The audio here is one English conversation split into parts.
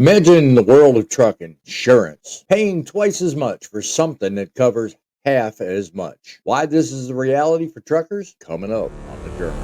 Imagine the world of trucking, insurance, paying twice as much for something that covers half as much. Why this is the reality for truckers? Coming up on the Journal.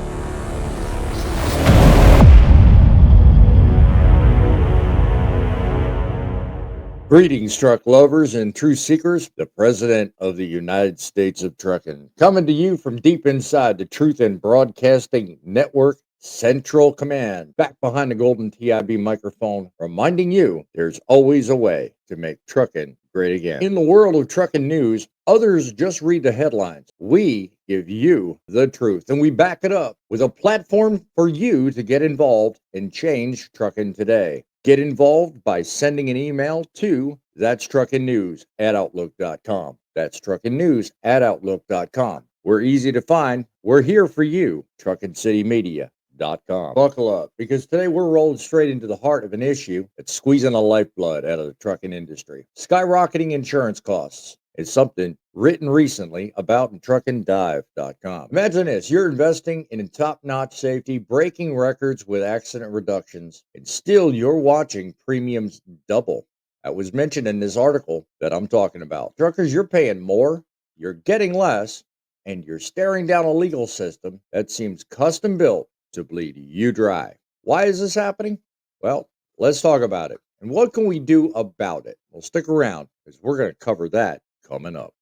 Greetings, truck lovers and truth seekers. The President of the United States of Trucking, coming to you from deep inside the Truth in Broadcasting Network Central Command, back behind the golden TIB microphone, reminding you there's always a way to make trucking great again. In the world of trucking news, others just read the headlines. We give you the truth, and we back it up with a platform for you to get involved and change trucking today. Get involved by sending an email to thatstruckingnews@outlook.com. That's truckingnews@outlook.com. We're easy to find. We're here for you. truckincitymedia.com. Buckle up, because today we're rolling straight into the heart of an issue that's squeezing the lifeblood out of the trucking industry. Skyrocketing insurance costs. It's something written recently about in truckingdive.com. Imagine this: you're investing in top-notch safety, breaking records with accident reductions, and still you're watching premiums double. That was mentioned in this article that I'm talking about. Truckers, you're paying more, you're getting less, and you're staring down a legal system that seems custom built to bleed you dry. Why is this happening? Well, let's talk about it. And what can we do about it? Well, stick around, because we're going to cover that coming up.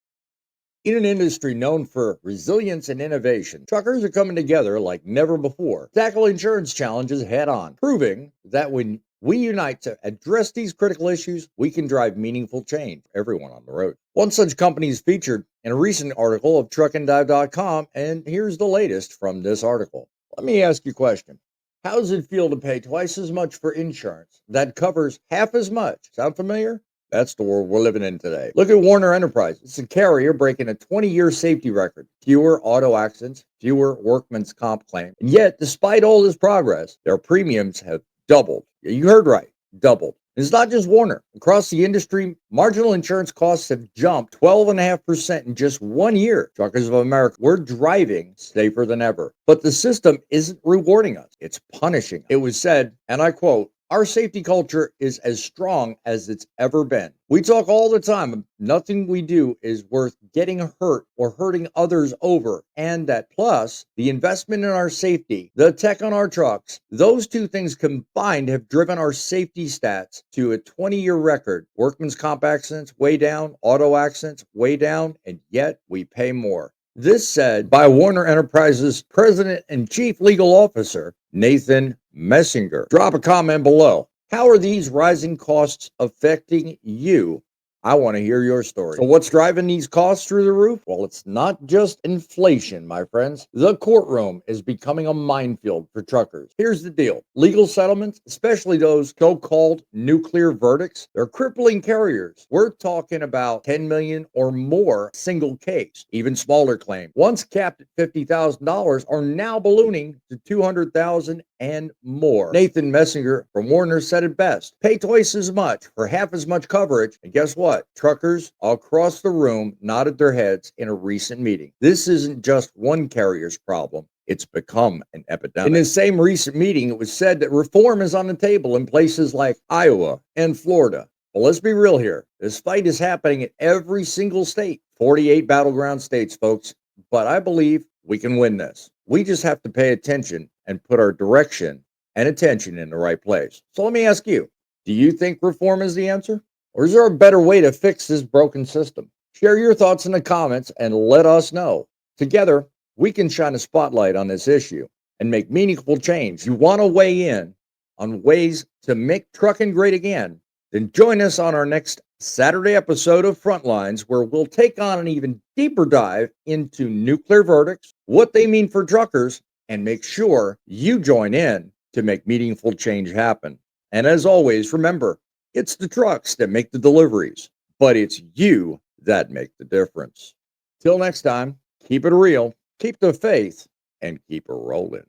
In an industry known for resilience and innovation, truckers are coming together like never before, tackle insurance challenges head on, proving that when we unite to address these critical issues, we can drive meaningful change for everyone on the road. One such company is featured in a recent article of truckindive.com, and here's the latest from this article. Let me ask you a question. How does it feel to pay twice as much for insurance that covers half as much? Sound familiar? That's the world we're living in today. Look at Werner Enterprises. It's a carrier breaking a 20-year safety record. Fewer auto accidents, fewer workman's comp claims. And yet, despite all this progress, their premiums have doubled. You heard right, doubled. It's not just Werner. Across the industry, marginal insurance costs have jumped 12.5% in just 1 year. Truckers of America, we're driving safer than ever. But the system isn't rewarding us. It's punishing us. It was said, and I quote, "Our safety culture is as strong as it's ever been. We talk all the time. Nothing we do is worth getting hurt or hurting others over. And that plus the investment in our safety, the tech on our trucks, those two things combined have driven our safety stats to a 20-year record. Workman's comp accidents way down, auto accidents way down, and yet we pay more." This said by Werner Enterprises President and Chief Legal Officer, Nathan Messinger. Drop a comment below. How are these rising costs affecting you? I want to hear your story. So what's driving these costs through the roof? Well, it's not just inflation, my friends. The courtroom is becoming a minefield for truckers. Here's the deal. Legal settlements, especially those so-called nuclear verdicts, they're crippling carriers. We're talking about 10 million or more single case. Even smaller claims, once capped at $50,000, are now ballooning to $200,000 and more. Nathan Messinger from Warner said it best: pay twice as much for half as much coverage. And guess what? Truckers across the room nodded their heads in a recent meeting. This isn't just one carrier's problem. It's become an epidemic. In this same recent meeting, it was said that reform is on the table in places like Iowa and Florida. Well, let's be real here. This fight is happening in every single state. 48 battleground states, folks. But I believe we can win this. We just have to pay attention and put our direction and attention in the right place. So let me ask you, do you think reform is the answer? Or is there a better way to fix this broken system? Share your thoughts in the comments and let us know. Together, we can shine a spotlight on this issue and make meaningful change. You want to weigh in on ways to make trucking great again? Then join us on our next Saturday episode of Frontlines, where we'll take on an even deeper dive into nuclear verdicts, what they mean for truckers, and make sure you join in to make meaningful change happen. And as always, remember, it's the trucks that make the deliveries, but it's you that make the difference. Till next time, keep it real, keep the faith, and keep it rolling.